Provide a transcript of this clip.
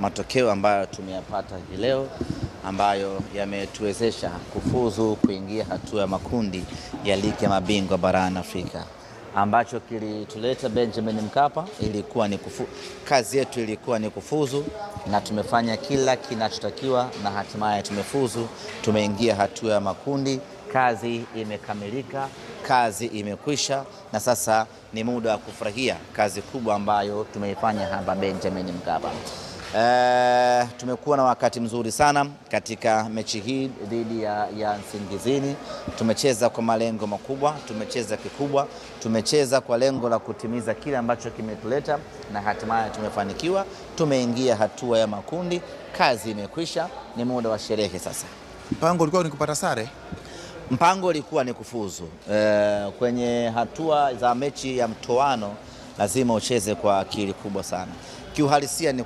Matokeo ambayo tumeyapata hii leo ambayo yametuwezesha kufuzu kuingia hatua ya makundi ya ligi ya mabingwa barani Afrika. Ambacho kilituleta Benjamin Mkapa ilikuwa ni kazi yetu ilikuwa ni kufuzu, na tumefanya kila kinachotakiwa na hatimaye tumefuzu, tumeingia hatua ya makundi. Kazi imekamilika, kazi imekwisha, na sasa ni muda wa kufurahia kazi kubwa ambayo tumeifanya hapa Benjamin Mkapa. Tumekuwa na wakati mzuri sana katika mechi hii dhidi ya Nsingizini. Tumecheza kwa malengo makubwa, tumecheza kikubwa, tumecheza kwa lengo la kutimiza kile ambacho kimetuleta, na hatimaye tumefanikiwa. Tumeingia hatua ya makundi, kazi imekwisha, ni muda wa sherehe sasa. Mpango ulikuwa ni kupata sare? Mpango ulikuwa ni kufuzu. Kwenye hatua za mechi ya mtoano lazima ucheze kwa akili kubwa sana. Kiuhalisia ni